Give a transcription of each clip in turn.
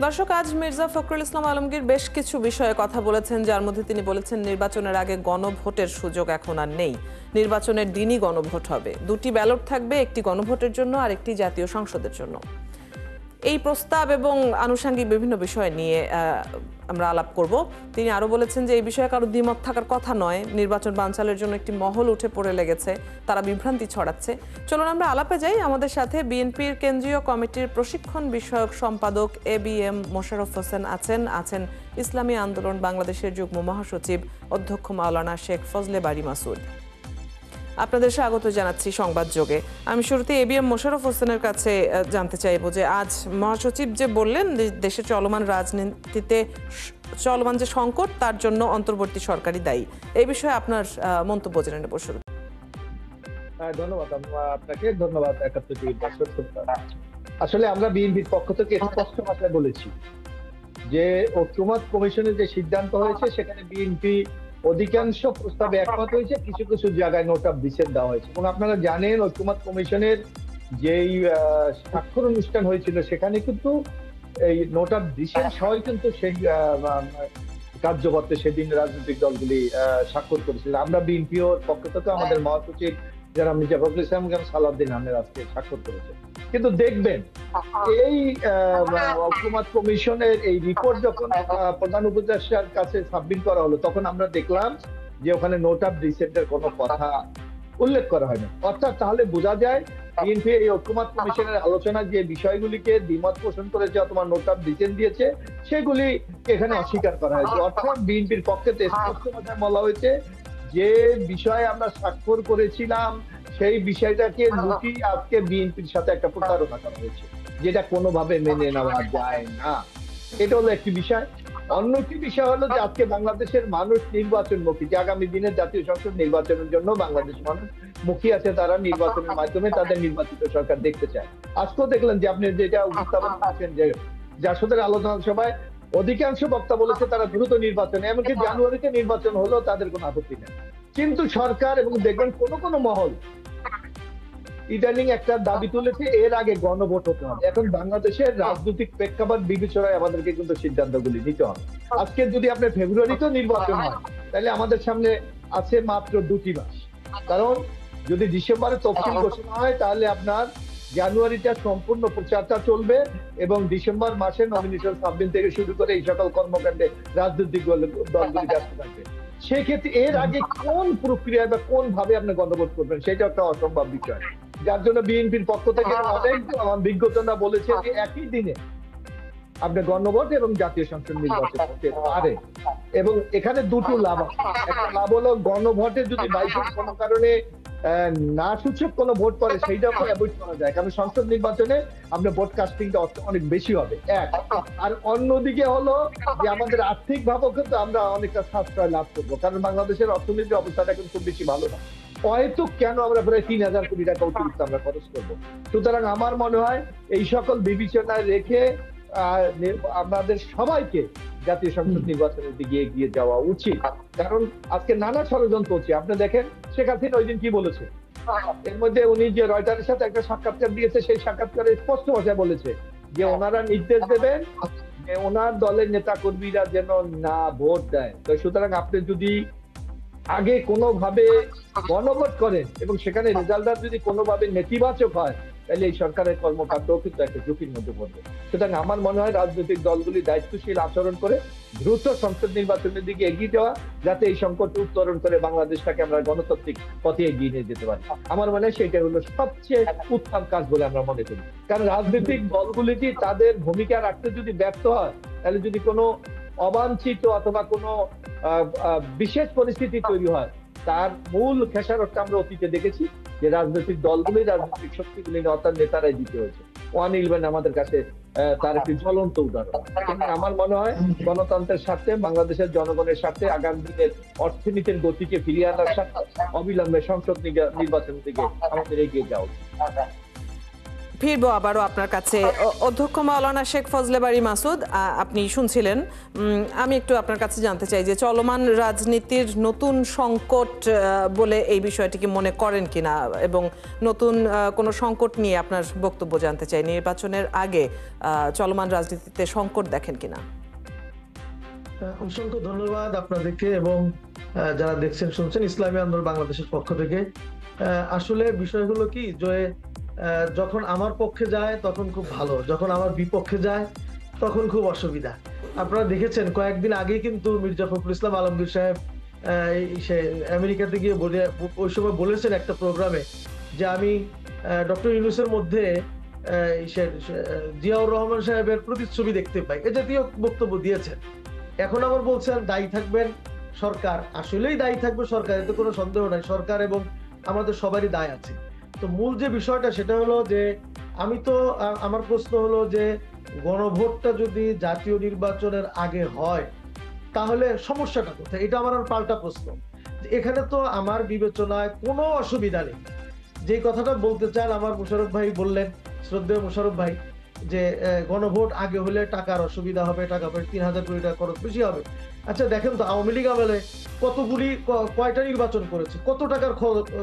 দর্শক, আজ মির্জা ফখরুল ইসলাম আলমগীর বেশ কিছু বিষয়ে কথা বলেছেন, যার মধ্যে তিনি বলেছেন নির্বাচনের আগে গণভোটের সুযোগ এখন আর নেই। নির্বাচনের দিনই গণভোট হবে, দুটি ব্যালট থাকবে, একটি গণভোটের জন্য আর একটি জাতীয় সংসদের জন্য। এই প্রস্তাব এবং আনুষঙ্গিক বিভিন্ন বিষয় নিয়ে আমরা আলাপ করব। তিনি আরো বলেছেন যে এই বিষয়ে কারো দ্বিমত থাকার কথা নয়, নির্বাচন বানচালের জন্য একটি মহল উঠে পড়ে লেগেছে, তারা বিভ্রান্তি ছড়াচ্ছে। চলুন আমরা আলাপে যাই। আমাদের সাথে বিএনপির কেন্দ্রীয় কমিটির প্রশিক্ষণ বিষয়ক সম্পাদক ABM মোশাররফ হোসেন আছেন ইসলামী আন্দোলন বাংলাদেশের যুগ্ম মহাসচিব অধ্যক্ষ মাওলানা শেখ ফজলে বারী মাসুদ। আপনাদের স্বাগত জানাচ্ছি সংবাদ যোগে। আমি শুরুতে ABM মোশাররফ হোসেনের কাছে জানতে চাইব যে আজ মহাসচিব যে বললেন দেশে চলমান রাজনীতিতে চলমান যে সংকট, তার জন্য অন্তর্বর্তী সরকারই দায়ী। এই বিষয়ে আপনার মন্তব্য জেনে নেব শুরু। ধন্যবাদ আপনাকে, ধন্যবাদ একাত্তর টিভির দর্শক শ্রোতা। আসলে আমরা বিএনপির পক্ষ থেকে স্পষ্ট ভাষায় বলেছি যে ঐক্যমত কমিশনের যে সিদ্ধান্ত হয়েছে সেখানে বিএনপি অধিকাংশ প্রস্তাবে একমত হয়েছে, কিছু কিছু জায়গায় নোট অফ ডিসেন্ট দেওয়া হয়েছে। এবং আপনারা জানেন ঐক্যমত কমিশনের যেই স্বাক্ষর অনুষ্ঠান হয়েছিল সেখানে কিন্তু এই নোট অফ ডিসেন্ট সহ কিন্তু সেই কার্যপত্রে সেদিন রাজনৈতিক দলগুলি স্বাক্ষর করেছিল। আমরা বিএনপিও পক্ষ থেকে আমাদের মহাসচিব যারা মির্জা ফখরুল ইসলাম সালাউদ্দিন আহমেদ আজকে স্বাক্ষর করেছে। কিন্তু দেখবেন এই ঐক্যমত কমিশনের এই রিপোর্ট যখন প্রধান উপদেষ্টার কাছে সাবমিট করা হলো, তখন আমরা দেখলাম যে ওখানে নোট অফ ডিসেন্টের কোনো কথা উল্লেখ করা হয়নি। অর্থাৎ তাহলে বোঝা যায় বিএনপি এই ঐক্যমত কমিশনের আলোচনার যে বিষয়গুলিকে দ্বিমত পোষণ করেছে অথবা নোট অফ ডিসেন্ট দিয়েছে সেগুলি এখানে অস্বীকার করা হয়েছে। অর্থাৎ বিএনপির পক্ষে স্পষ্ট কথায় বলা হয়েছে যে বিষয়ে আমরা স্বাক্ষর করেছিলাম সেই বিষয়টাকে লুকিয়ে আজকে বিএনপির সাথে একটা প্রতারণা করা হয়েছে, যেটা কোনোভাবে মেনে নেওয়া যায় না। এটা হলো একটি বিষয়। অন্য একটি বিষয় হলো যে আজকে বাংলাদেশের মানুষ নির্বাচনমুখী, যে আগামী দিনের জাতীয় সংসদ নির্বাচনের জন্য বাংলাদেশ মানুষ মুখী আছে, তারা নির্বাচনের মাধ্যমে তাদের নির্বাচিত সরকার দেখতে চায়। আজকেও দেখলেন যে আপনি যেটা উপস্থাপন করেছেন যে জাসদের আলোচনা সভায় অধিকাংশ বক্তা বলেছে তারা দ্রুত নির্বাচনে, এমনকি জানুয়ারিতে নির্বাচন হলেও তাদের কোনো আপত্তি নেই। কিন্তু সরকার এবং দেখবেন কোন মহল ইদানিং একটা দাবি তুলেছে এর আগে গণভোট হতে হবে। এখন বাংলাদেশের রাজনৈতিক প্রেক্ষাপট বিবেচনায় আমাদেরকে কিন্তু সিদ্ধান্তগুলি নিতে হবে। আজকে যদি আপনার ফেব্রুয়ারিতেও নির্বাচন হয় তাহলে আমাদের সামনে আছে মাত্র 2টি মাস। কারণ যদি ডিসেম্বরে তফসিল ঘোষণা হয় তাহলে আপনার জানুয়ারিটা সম্পূর্ণ প্রচারটা চলবে এবং ডিসেম্বর মাসে নমিনেশন সাবমিট থেকে শুরু করে এই সকল কর্মকাণ্ডে রাজনৈতিক দলগুলি ব্যস্ত থাকবে। সেক্ষেত্রে এর আগে কোন প্রক্রিয়া বা কোন ভাবে আপনি গণভোট করবেন সেটা একটা অসম্ভব বিষয়, যার জন্য বিএনপির পক্ষ থেকে অনেক বিজ্ঞজনরা বলেছে যে একই দিনে আপনি গণভোট এবং জাতীয় সংসদ নির্বাচন হতে পারে। এবং এখানে দুটো লাভ আছে। একটা লাভ হলো গণভোটে যদি বাইশের কোনো কারণে না সূচক কোনো ভোট পড়ে সেইটাও অ্যাভয়েড করা যায়, কারণ সংসদ নির্বাচনে আপনার ভোট কাস্টিংটা অনেক বেশি হবে এক। আর অন্যদিকে হলো যে আমাদের আর্থিক ভাবেও কিন্তু আমরা অনেকটা সাশ্রয় লাভ করবো, কারণ বাংলাদেশের অর্থনীতির অবস্থাটা কিন্তু খুব বেশি ভালো না। হয়তো কেন আমরা প্রায় 3,000 কোটি টাকা অতিরিক্ত আমরা খরচ করবো। সুতরাং আমার মনে হয় এই সকল বিবেচনায় রেখে আমাদের সবাইকে জাতীয় সংসদ নির্বাচনের দিকে এগিয়ে যাওয়া উচিত। কারণ আজকে নানা ষড়যন্ত্র হচ্ছে। আপনি দেখেন শেখ হাসিনা ওই দিন কি বলেছে, এর মধ্যে উনি যে রয়টারের সাথে একটা সাক্ষাৎকার দিয়েছে, সেই সাক্ষাৎকারে স্পষ্ট ভাষায় বলেছে যে ওনারা নির্দেশ দেবেন যে ওনার দলের নেতা কর্মীরা যেন না ভোট দেয়। তো সুতরাং আপনি যদি আগে কোনোভাবে গণভোট করেন এবং সেখানে রেজাল্টটা যদি কোনোভাবে নেতিবাচক হয় তাহলে এই সরকারের কর্মকাণ্ড কিন্তু একটা ঝুঁকির মধ্যে পড়বে। সুতরাং আমার মনে হয় রাজনৈতিক দলগুলি দায়িত্বশীল আচরণ করে দ্রুত সংসদ নির্বাচনের দিকে এগিয়ে যাওয়া, যাতে এই সংকট উত্তরণ করে বাংলাদেশটাকে আমরা গণতান্ত্রিক পথে এগিয়ে নিয়ে যেতে পারি। আমার মনে হয় সেটা হলো সবচেয়ে উত্তম কাজ বলে আমরা মনে করি। কারণ রাজনৈতিক দলগুলি কি তাদের ভূমিকা রাখতে যদি ব্যর্থ হয়, তাহলে যদি কোনো অবাঞ্ছিত অথবা কোনো বিশেষ পরিস্থিতি তৈরি হয়, তার মূল খেসারতটা আমরা অতীতে দেখেছি যে রাজনৈতিক দলগুলি, রাজনৈতিক শক্তিগুলি অর্থাৎ নেতারাই দিতে হয়েছে। ওয়ান আমাদের কাছে তার একটি জ্বলন্ত উদাহরণ। আমার মনে হয় গণতন্ত্রের স্বার্থে, বাংলাদেশের জনগণের স্বার্থে, আগামী দিনের অর্থনীতির গতিকে ফিরিয়ে আনার স্বার্থে অবিলম্বে সংসদ নির্বাচনের দিকে আমাদের এগিয়ে যাওয়া উচিত। ফিরবো আবারও আপনার কাছে। অধ্যক্ষ মাওলানা শেখ ফজলে বারী মাসুদ, আপনি শুনছিলেন। আমি একটু আপনার কাছে জানতে চাই যে চলমান রাজনীতির নতুন সংকট বলে এই বিষয়টিকে মনে করেন কিনা, এবং নতুন কোনো সংকট নিয়ে আপনার বক্তব্য জানতে চাই। নির্বাচনের আগে চলমান রাজনীতিতে সংকট দেখেন কিনা? অসংখ্য ধন্যবাদ আপনাদেরকে এবং যারা দেখছেন শুনছেন ইসলামী আন্দোলন বাংলাদেশের পক্ষ থেকে। আসলে বিষয় হলো কি, যে যখন আমার পক্ষে যায় তখন খুব ভালো, যখন আমার বিপক্ষে যায় তখন খুব অসুবিধা। আপনারা দেখেছেন কয়েকদিন আগেই কিন্তু মির্জা ফখরুল ইসলাম আলমগীর সাহেব সে আমেরিকাতে গিয়ে ওই সময় বলেছেন একটা প্রোগ্রামে যে আমি ডক্টর ইউনূসের মধ্যে জিয়াউর রহমান সাহেবের প্রতিচ্ছবি দেখতে পাই, এ জাতীয় বক্তব্য দিয়েছেন। এখন আবার বলছেন দায়ী থাকবেন সরকার। আসলেই দায়ী থাকবে সরকার, এতে কোনো সন্দেহ নাই। সরকার এবং আমাদের সবারই দায় আছে। তো মূল যে বিষয়টা সেটা হলো যে আমার প্রশ্ন হলো যে গণভোটটা যদি জাতীয় নির্বাচনের আগে হয় তাহলে সমস্যাটা কোথায়, এটা আমার আর পাল্টা প্রশ্ন। এখানে তো আমার বিবেচনায় কোনো অসুবিধা নেই। যে কথাটা বলতে চান আমার মোশাররফ ভাই বললেন, শ্রদ্ধেয় মোশাররফ ভাই, যে গণভোট আগে হলে টাকার অসুবিধা হবে, টাকা ৩,০০০ কোটি টাকা খরচ বেশি হবে। আচ্ছা দেখেন তো আওয়ামী লীগ আমলে কয়টা নির্বাচন করেছে, কত টাকার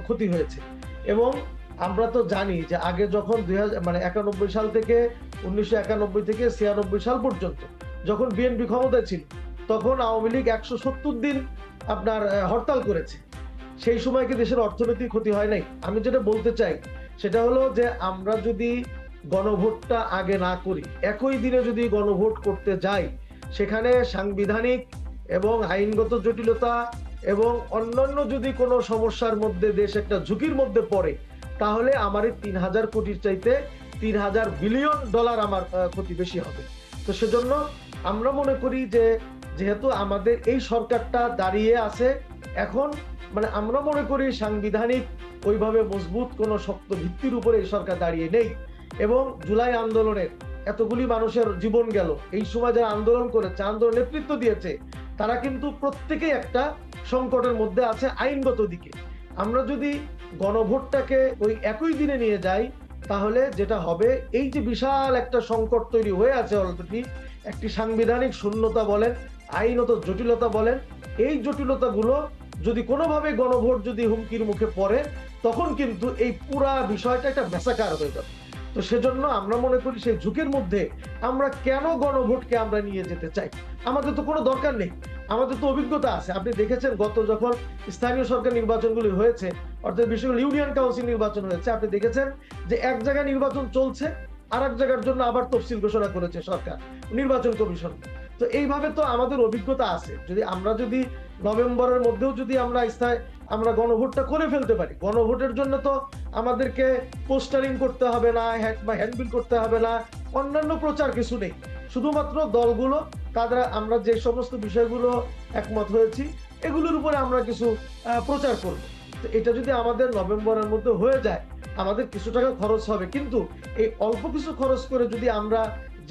ক্ষতি হয়েছে। এবং আমরা তো জানি যে আগে যখন 91 সাল থেকে 1991 থেকে 96 সাল পর্যন্ত যখন বিএনপি ক্ষমতায় ছিল তখন আওয়ামী লীগ 170 দিন আপনার হরতাল করেছে। সেই সময় কি দেশের অর্থনৈতিক ক্ষতি হয় নাই? আমি যেটা বলতে চাই সেটা হলো যে আমরা যদি গণভোটটা আগে না করি, একই দিনে যদি গণভোট করতে যাই, সেখানে সাংবিধানিক এবং আইনগত জটিলতা এবং অন্যান্য যদি কোনো সমস্যার মধ্যে দেশ একটা ঝুঁকির মধ্যে পড়ে, তাহলে আমার ৩,০০০ কোটির চাইতে ৩,০০০ বিলিয়ন ডলার আমার ক্ষতি বেশি হবে। তো সেজন্য আমরা মনে করি যে যেহেতু আমাদের এই সরকারটা দাঁড়িয়ে আছে এখন, আমরা মনে করি সাংবিধানিক ওইভাবে মজবুত কোনো শক্ত ভিত্তির উপরে এই সরকার দাঁড়িয়ে নেই। এবং জুলাই আন্দোলনের এতগুলি মানুষের জীবন গেল, এই সময় যারা আন্দোলন করেছে, আন্দোলন নেতৃত্ব দিয়েছে, তারা কিন্তু প্রত্যেকেই একটা সংকটের মধ্যে আছে আইনগত দিকে। আমরা যদি গণভোটটাকে ওই একই দিনে নিয়ে যাই তাহলে যেটা হবে, এই যে বিশাল একটা সংকট তৈরি হয়ে আছে অলরেডি, একটি সাংবিধানিক শূন্যতা বলেন, আইনত জটিলতা বলেন, এই জটিলতাগুলো যদি কোনোভাবে গণভোট যদি হুমকির মুখে পড়ে তখন কিন্তু এই পুরা বিষয়টা একটা মেসাকার হয়ে যাবে। তো সেজন্য আমরা মনে করি সেই ঝুঁকির মধ্যে আমরা কেন গণভোটকে আমরা নিয়ে যেতে চাই? আমাদের তো কোনো দরকার নেই, আমাদের তো অভিজ্ঞতা আছে। আপনি দেখেছেন গত যখন স্থানীয় সরকার নির্বাচনগুলি হয়েছে, অর্থাৎ বিশেষ করে ইউনিয়ন কাউন্সিল নির্বাচন হয়েছে, আপনি দেখেছেন যে এক জায়গায় নির্বাচন চলছে, আর এক জায়গার জন্য আবার তফসিল ঘোষণা করেছে সরকার, নির্বাচন কমিশন। তো এইভাবে তো আমাদের অভিজ্ঞতা আছে। আমরা যদি নভেম্বরের মধ্যেও যদি আমরা গণভোটটা করে ফেলতে পারি, গণভোটের জন্য তো আমাদেরকে পোস্টারিং করতে হবে না, হ্যান্ডবিল করতে হবে না, অন্যান্য প্রচার কিছু নেই। শুধুমাত্র দলগুলো তাদের আমরা যে সমস্ত বিষয়গুলো একমত হয়েছি এগুলোর উপরে আমরা কিছু প্রচার করব। তো এটা যদি আমাদের নভেম্বরের মধ্যে হয়ে যায়, আমাদের কিছু টাকা খরচ হবে, কিন্তু এই অল্প কিছু খরচ করে যদি আমরা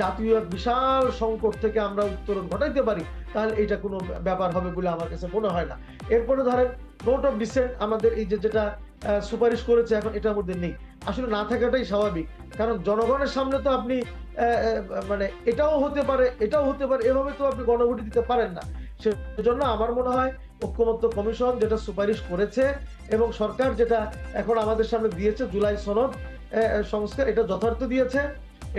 জাতীয় এক বিশাল সংকট থেকে আমরা উত্তরণ ঘটাইতে পারি, তাহলে এটা কোনো ব্যাপার হবে বলে আমার কাছে মনে হয় না। এরপরে ধরেন নোট অফ ডিসেন্ট আমাদের এই যেটা সুপারিশ করেছে এখন এটার মধ্যে নেই, আসলে না থাকাটাই স্বাভাবিক। কারণ জনগণের সামনে তো আপনি এটাও হতে পারে এটাও হতে পারে এভাবে তো আপনি গণভোট দিতে পারেন না। সেজন্য আমার মনে হয় ঐক্যমত্য কমিশন যেটা সুপারিশ করেছে এবং সরকার যেটা এখন আমাদের সামনে দিয়েছে জুলাই সনদ সংস্কার, এটা যথার্থ দিয়েছে।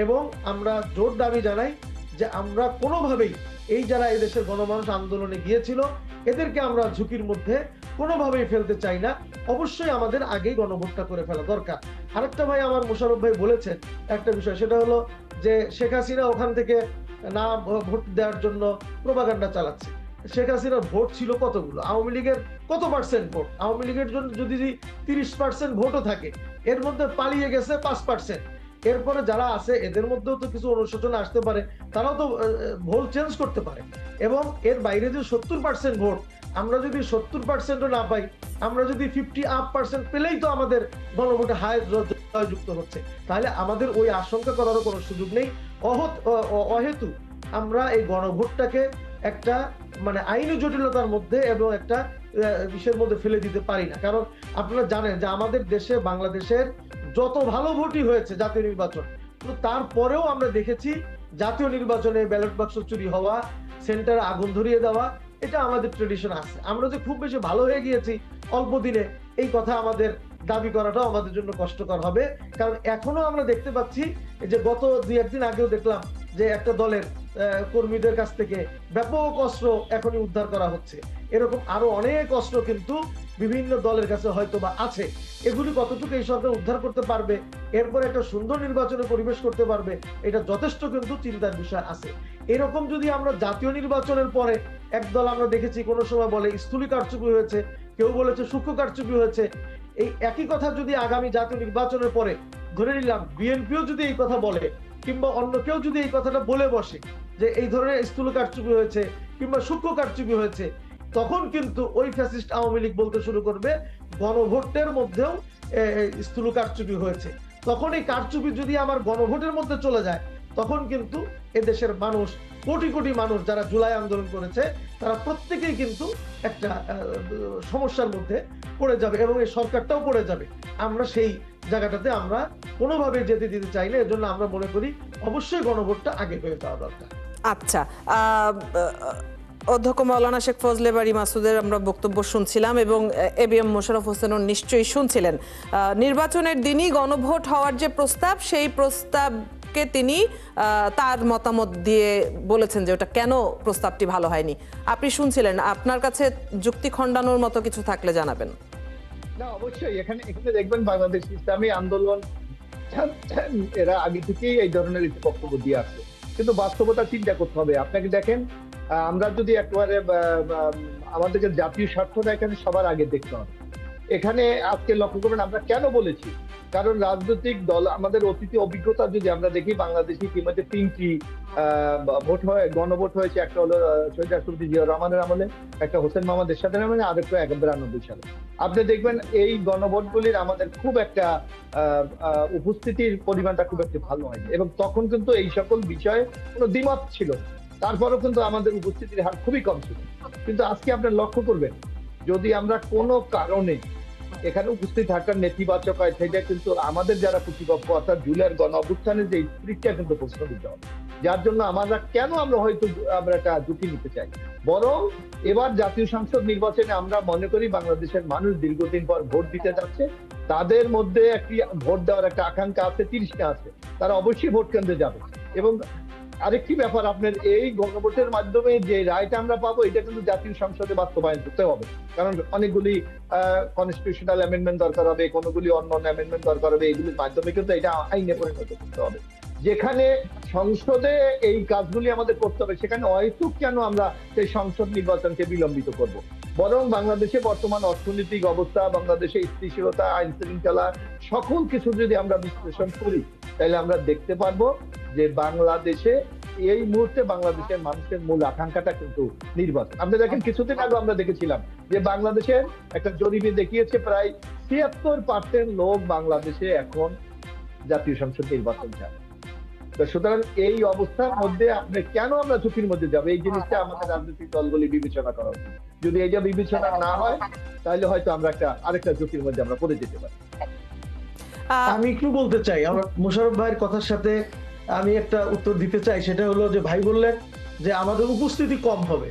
এবং আমরা জোর দাবি জানাই যে আমরা কোনোভাবেই এই যারা এদেশের গণমানুষ আন্দোলনে গিয়েছিল এদেরকে আমরা ঝুঁকির মধ্যে কোনোভাবেই ফেলতে চাই না। অবশ্যই আমাদের আগেই গণভোটটা করে ফেলা দরকার। আরেকটা ভাই আমার মোশাররফ ভাই বলেছেন একটা বিষয়, সেটা হলো যে শেখ হাসিনা ওখান থেকে না ভোট দেওয়ার জন্য প্রোপাগান্ডা চালাচ্ছে। শেখ হাসিনার ভোট ছিল কতগুলো, আওয়ামী লীগের কত পার্সেন্ট ভোট? আওয়ামী লীগের জন্য যদি 30% ভোটও থাকে, এর মধ্যে পালিয়ে গেছে 5%। এরপরে যারা আছে এদের মধ্যেও তো কিছু অনুশোচনা আসতে পারে, তারাও তো ভোট চেঞ্জ করতে পারে। এবং এর বাইরে যে 70% ভোট, আমরা যদি 70%ও না পাই, আমরা যদি 50% পেলেই তো আমাদের গণভোটে জয়যুক্ত হচ্ছে, তাহলে আমাদের ওই আশঙ্কা করারও কোনো সুযোগ নেই। অহেতু আমরা এই গণভোটটাকে একটা আইনি জটিলতার মধ্যে এবং একটা বিষয়ের মধ্যে ফেলে দিতে পারি না। কারণ আপনারা জানেন যে আমাদের দেশে, বাংলাদেশের যত ভালো ভোটই হয়েছে জাতীয় নির্বাচন, কিন্তু তারপরেও আমরা দেখেছি জাতীয় নির্বাচনে ব্যালট বাক্স চুরি হওয়া, সেন্টারে আগুন ধরিয়ে দেওয়া, এটা আমাদের ট্রেডিশন আছে। আমরা যে খুব বেশি ভালো হয়ে গিয়েছি অল্প দিনে, এই কথা আমাদের দাবি করাটাও আমাদের জন্য কষ্টকর হবে। কারণ এখনো আমরা দেখতে পাচ্ছি যে গত 2-1 দিন আগেও দেখলাম যে একটা দলের কর্মীদের কাছ থেকে ব্যাপক অস্ত্র এখনই উদ্ধার করা হচ্ছে। এরকম আরো অনেক অস্ত্র কিন্তু বিভিন্ন দলের কাছে হয়তো বা আছে। এগুলি কতটুকু এই সরকার উদ্ধার করতে পারবে, এরপর একটা সুন্দর নির্বাচনের পরিবেশ করতে পারবে, এটা যথেষ্ট কিন্তু চিন্তার বিষয় আছে। এরকম যদি আমরা জাতীয় নির্বাচনের পরে একদল আমরা দেখেছি কোনো সময় বলে স্থূল কারচুপি হয়েছে, কেউ বলেছে সূক্ষ্ম কারচুপি হয়েছে, এই একই কথা যদি আগামী জাতীয় নির্বাচনের পরে ধরে নিলাম বিএনপিও যদি এই কথা বলে, কিংবা অন্য কেউ যদি এই কথাটা বলে বসে যে এই ধরনের স্থূল কারচুপি হয়েছে কিংবা সূক্ষ্ম কারচুপি হয়েছে, তখন কিন্তু ওই ফ্যাসিস্ট আওয়ামী লীগ বলতে শুরু করবে গণভোটের মধ্যেও স্থূল কারচুপি হয়েছে। তখন এই কারচুপি যদি আমার গণভোটের মধ্যে চলে যায়, তখন কিন্তু এদেশের মানুষ, কোটি কোটি মানুষ যারা জুলাই আন্দোলন করেছে, তারা প্রত্যেকেই কিন্তু একটা সমস্যার মধ্যে পড়ে যাবে এবং এই সরকারটাও পড়ে যাবে। আমরা সেই জায়গাটাতে আমরা কোনোভাবে যেতে দিতে চাই না। এজন্য আমরা মনে করি অবশ্যই গণভোটটা আগে হয়ে যাওয়া দরকার। আচ্ছা, অধ্যক্ষ মাওলানা শেখ ফজলে বারী মাসুদের আমরা বক্তব্য শুনছিলাম এবং এবিএম মোশাররফ হোসেনও নিশ্চয়ই শুনছিলেন। নির্বাচনের দিনই গণভোট হওয়ার যে প্রস্তাব, সেই প্রস্তাবকে তিনি তার মতামত দিয়ে বলেছেন যে ওটা কেন প্রস্তাবটি ভালো হয়নি। আপনি শুনছিলেন, আপনার কাছে যুক্তি খণ্ডানোর মতো কিছু থাকলে জানাবেন। না, অবশ্যই এখানে দেখবেন বাংলাদেশ ইসলামী আন্দোলন এরা আগে থেকেই এই ধরনের একটি বক্তব্য দিয়ে আসছে, কিন্তু বাস্তবতা চিন্তা করতে হবে। আপনাকে দেখেন, আমরা যদি একেবারে আমাদেরকে জাতীয় স্বার্থটা এখানে সবার আগে দেখতে হবে। এখানে আজকে লক্ষ্য করবেন আমরা কেন বলেছি, কারণ রাজনৈতিক দল আমাদের অতীত অভিজ্ঞতা যদি আমরা দেখি, বাংলাদেশে ইতিমধ্যে 3টি গণভোট হয়েছে। একটা হলো শহীদ রাষ্ট্রপতি জিয়াউর রহমানের আমলে, একটা হোসেন মোহাম্মদ এরশাদের আমলে, আর একটা 1992 সালে। আপনি দেখবেন এই গণভোটগুলির আমাদের খুব একটা উপস্থিতির পরিমাণটা খুব একটা ভালো হয়নি, এবং তখন কিন্তু এই সকল বিষয়ে কোনো দ্বিমত ছিল, তারপরেও কিন্তু আমাদের উপস্থিতির হার খুবই কম ছিল। কিন্তু আজকে আপনার লক্ষ্য করবেন, যদি আমরা কোনো কারণে এখানে উপস্থিত থাকার নেতিবাচক হয়, সেটা কিন্তু আমাদের যারা প্রতিপক্ষ অর্থাৎ জুলাইয়ের গণ অভ্যুত্থানের যে স্পিরিটটা কিন্তু প্রশ্নবিদ্ধ হবে, যার জন্য আমরা হয়তো একটা ঝুঁকি নিতে চাই। বরং এবার জাতীয় সংসদ নির্বাচনে আমরা মনে করি বাংলাদেশের মানুষ দীর্ঘদিন পর ভোট দিতে যাচ্ছে, তাদের মধ্যে একটি ভোট দেওয়ার একটা আকাঙ্ক্ষা আছে, 30টা আছে, তারা অবশ্যই ভোট কেন্দ্রে যাবে। এবং আরেকটি ব্যাপার, আপনার এই গণভোটের মাধ্যমে যে রায়টা আমরা পাবো, এটা কিন্তু জাতীয় সংসদে বাস্তবায়ন করতে হবে, কারণ অনেকগুলি কনস্টিটিউশনাল অ্যামেন্ডমেন্ট দরকার হবে, কোনগুলি অন্য অ্যামেন্ডমেন্ট দরকার হবে, এগুলির মাধ্যমে কিন্তু এটা আইনে পরিণত করতে হবে। যেখানে সংসদে এই কাজগুলি আমাদের করতে হবে, সেখানে হয়তো কেন আমরা সেই সংসদ নির্বাচনকে বিলম্বিত করব। বরং বাংলাদেশে বর্তমান অর্থনৈতিক অবস্থা, বাংলাদেশে স্থিতিশীলতা, আইন শৃঙ্খলা, সকল কিছু যদি আমরা বিশ্লেষণ করি, তাহলে আমরা দেখতে পারবো যে বাংলাদেশে এই মুহূর্তে বাংলাদেশের মানুষের মূল আকাঙ্ক্ষাটা কিন্তু নির্বাচন। আপনি দেখেন, কিছুদিন আগে আমরা দেখেছিলাম যে বাংলাদেশের একটা জরিপে দেখিয়েছে প্রায় ৭৬% লোক বাংলাদেশে এখন জাতীয় সংসদ নির্বাচন চায়। সুতরাং এই অবস্থার মধ্যে আপনি কেন আমরা ঝুঁকির মধ্যে যাবো, এই জিনিসটা আমাদের রাজনৈতিক দলগুলি বিবেচনা করা উচিত। যদি এটা বিবেচনা না হয়, তাহলে হয়তো আমরা আরেকটা ঝুঁকির মধ্যে আমরা পড়ে যেতে পারি। আমি একটু বলতে চাই, আমার মোশাররফ ভাইয়ের কথার সাথে আমি একটা উত্তর দিতে চাই। সেটা হলো যে ভাই বললেন যে আমাদের উপস্থিতি কম হবে,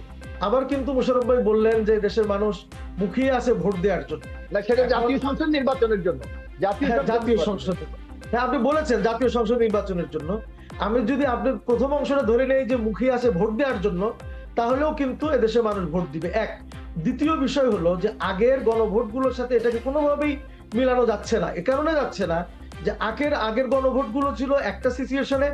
আবার কিন্তু মোশাররফ ভাই বললেন যে দেশের মানুষ মুখিয়ে আছে ভোট দেওয়ার জন্য। না, সেটা জাতীয় সংসদ নির্বাচনের জন্য, জাতীয় সংসদে। হ্যাঁ, আপনি বলেছেন জাতীয় সংসদ নির্বাচনের জন্য। আমি যদি আপনি প্রথম অংশটা ধরে নেই যে মুখিয়ে আছে ভোট দেওয়ার জন্য, তাহলেও কিন্তু এদেশের মানুষ ভোট দিবে। এক, দ্বিতীয় বিষয় হলো যে আগের গণভোটগুলোর সাথে এটাকে কোনোভাবেই মিলানো যাচ্ছে না। এ কারণে যাচ্ছে না যে আগের গণভোটগুলো ছিল একটা সিচুয়েশনে,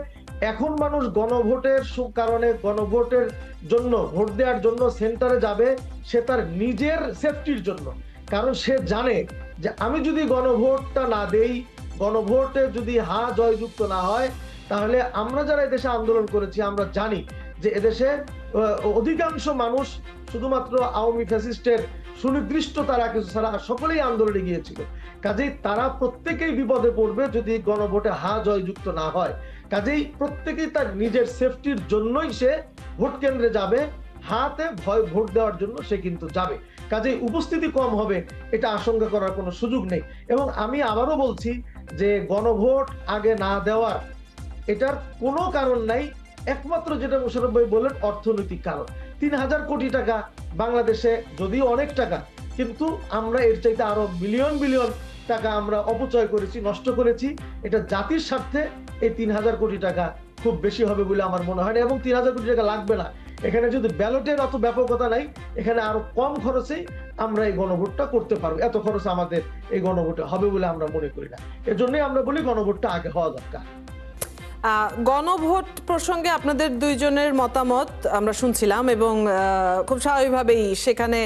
এখন মানুষ গণভোটের কারণে, গণভোটের জন্য, ভোট দেওয়ার জন্য সেন্টারে যাবে সে তার নিজের সেফটির জন্য। কারণ সে জানে যে আমি যদি গণভোটটা না দেই, গণভোটে যদি জয়যুক্ত না হয়, তাহলে আমরা যারা এদেশে আন্দোলন করেছি আমরা জানি যে এদেশে অধিকাংশ মানুষ শুধুমাত্র আওয়ামী ফ্যাসিস্টের সুনির্দিষ্ট তারা কিছু ছাড়া সকলেই আন্দোলনে গিয়েছিল। কাজেই তারা প্রত্যেকেই বিপদে পড়বে যদি গণভোটে জয়যুক্ত না হয়। কাজেই প্রত্যেকেই তার নিজের সেফটির জন্যই সে ভোট কেন্দ্রে যাবে, হাতে ভয় ভোট দেওয়ার জন্য সে কিন্তু যাবে। কাজেই উপস্থিতি কম হবে, এটা আশঙ্কা করার কোনো সুযোগ নেই। এবং আমি আবারও বলছি যে গণভোট আগে না দেওয়ার এটার কোনো কারণ নাই, একমাত্র যেটা মোশাররফ ভাই বললেন অর্থনৈতিক কারণ। ৩,০০০ কোটি টাকা বাংলাদেশে যদিও অনেক টাকা, কিন্তু আমরা এর চাইতে আরো বিলিয়ন বিলিয়ন টাকা আমরা অপচয় করেছি, নষ্ট করেছি। এটা জাতির স্বার্থে এই ৩,০০০ কোটি টাকা খুব বেশি হবে বলে আমার মনে হয় না, এবং ৩,০০০ কোটি টাকা লাগবে না। এখানে যদি ব্যালটের অত ব্যাপকতা নাই, এখানে আরো কম খরচেই আমরা এই গণভোটটা করতে পারবো। এত খরচ আমাদের এই গণভোটে হবে বলে আমরা মনে করি না। এজন্যই আমরা বলি গণভোটটা আগে হওয়া দরকার। গণভোট প্রসঙ্গে আপনাদের দুইজনের মতামত আমরা শুনছিলাম, এবং খুব স্বাভাবিকভাবেই সেখানে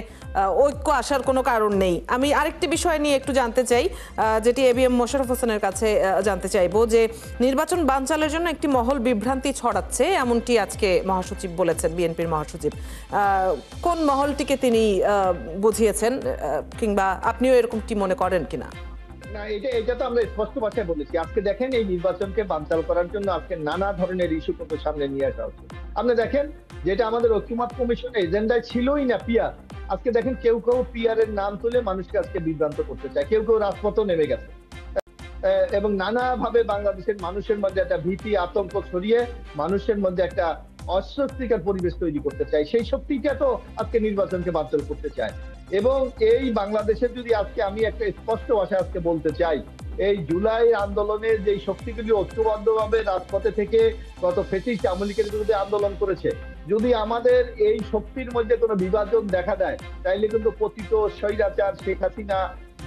ঐক্য আসার কোনো কারণ নেই। আমি আরেকটি বিষয় নিয়ে একটু জানতে চাই, যেটি এবিএম মোশাররফ হোসেনের কাছে জানতে চাইবো, যে নির্বাচন বানচালের জন্য একটি মহল বিভ্রান্তি ছড়াচ্ছে, এমনটি আজকে মহাসচিব বলেছেন, বিএনপির মহাসচিব। কোন মহলটিকে তিনি বুঝিয়েছেন, কিংবা আপনিও এরকমটি মনে করেন কিনা? না, এটা তো আমরা স্পষ্ট ভাষায় বলেছি। আজকে দেখেন এই নির্বাচনকে বানচাল করার জন্য আজকে নানা ধরনের ইস্যু কিন্তু সামনে নিয়ে আসা হচ্ছে। আপনি দেখেন যেটা আমাদের ঐক্যমত কমিশনের এজেন্ডায় ছিলই না, পিআর, আজকে দেখেন কেউ কেউ পিআর এর নাম তুলে মানুষকে আজকে বিভ্রান্ত করতে চায়, কেউ কেউ রাজপথও নেমে গেছে এবং নানাভাবে বাংলাদেশের মানুষের মধ্যে একটা ভীতি আতঙ্ক ছড়িয়ে মানুষের মধ্যে একটা অস্বস্তিকর পরিবেশ তৈরি করতে চায়। সেই শক্তিটা তো আজকে নির্বাচনকে বাতিল করতে চায়। এবং এই বাংলাদেশে যদি আজকে আমি একটা স্পষ্ট ভাষায় আজকে বলতে চাই, এই জুলাই আন্দোলনের যে শক্তিগুলি ঐক্যবদ্ধভাবে রাজপথে থেকে গত ফ্যাসিস্ট আওয়ামী লীগের বিরুদ্ধে আন্দোলন করেছে, যদি আমাদের এই শক্তির মধ্যে কোনো বিভাজন দেখা দেয়, তাইলে কিন্তু পতিত স্বৈরাচার শেখ হাসিনা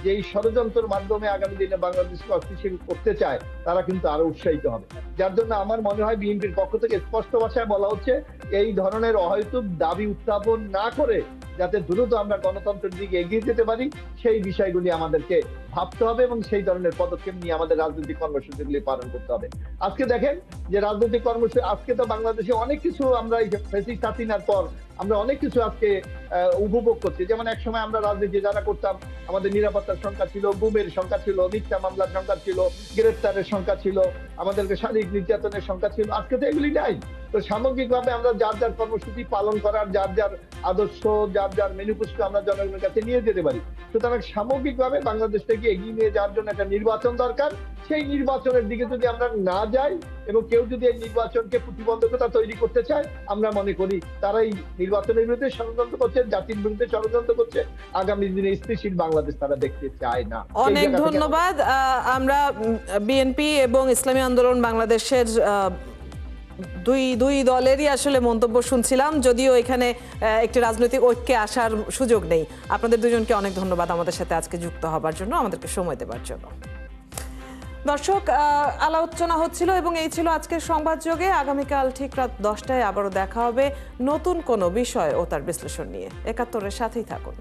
যেই ষড়যন্ত্রের মাধ্যমে আগামী দিনে বাংলাদেশকে অস্থিতিশীল করতে চায়, তারা কিন্তু আরো উৎসাহিত হবে। যার জন্য আমার মনে হয় বিএনপির পক্ষ থেকে স্পষ্ট ভাষায় বলা হচ্ছে, এই ধরনের অহেতুক দাবি উত্থাপন না করে যাতে দ্রুত আমরা গণতন্ত্রের দিকে এগিয়ে যেতে পারি, সেই বিষয়গুলি আমাদেরকে ভাবতে হবে এবং সেই ধরনের পদক্ষেপ নিয়ে আমাদের রাজনৈতিক কর্মসূচিগুলি পালন করতে হবে। আজকে দেখেন যে রাজনৈতিক কর্মসূচি, আজকে তো বাংলাদেশে অনেক কিছু আমরা এই ফ্যাসিস্ট হাসিনার পর আমরা অনেক কিছু আজকে উপভোগ করছি। যেমন এক সময় আমরা রাজনীতি যারা করতাম, আমাদের নিরাপত্তার সংখ্যা ছিল, গুমের সংখ্যা ছিল, মিথ্যা মামলার সংখ্যা ছিল, গ্রেফতারের সংখ্যা ছিল, আমাদেরকে শারীরিক নির্যাতনের সংখ্যা ছিল। আজকে তো এগুলি নাই। তো সামগ্রিকভাবে আমরা যার যার কর্মসূচি পালন করার, যার যার আদর্শ, যার যার মেনুপুষ্ট আমরা জনগণের কাছে নিয়ে যেতে পারি। সুতরাং সামগ্রিকভাবে বাংলাদেশটাকে এগিয়ে নিয়ে যাওয়ার জন্য একটা নির্বাচন দরকার। সেই নির্বাচনের দিকে যদি আমরা না যাই এবং কেউ যদি এই নির্বাচনকে প্রতিবন্ধকতা তৈরি করতে চায়, আমরা মনে করি তারাই নির্বাচনের বিরুদ্ধে ষড়যন্ত্র করছে, জাতির বিরুদ্ধে ষড়যন্ত্র করছে। আগামী দিনে স্থিতিশীল বাংলাদেশ তারা দেখতে চায় না। অনেক ধন্যবাদ। আমরা বিএনপি এবং ইসলামী আন্দোলন বাংলাদেশের দুই দলেরই আসলে মন্তব্য শুনছিলাম, যদিও এখানে একটি রাজনৈতিক ঐক্যে আসার সুযোগ নেই। আপনাদের দুজনকে অনেক ধন্যবাদ আমাদের সাথে আজকে যুক্ত হবার জন্য, আমাদেরকে সময় দেওয়ার জন্য। দর্শক, আলোচনা হচ্ছিল এবং এই ছিল আজকের সংবাদযোগে। আগামীকাল ঠিক রাত 10টায় আবারও দেখা হবে নতুন কোনো বিষয় ও তার বিশ্লেষণ নিয়ে। ৭১-এর সাথেই থাকুন।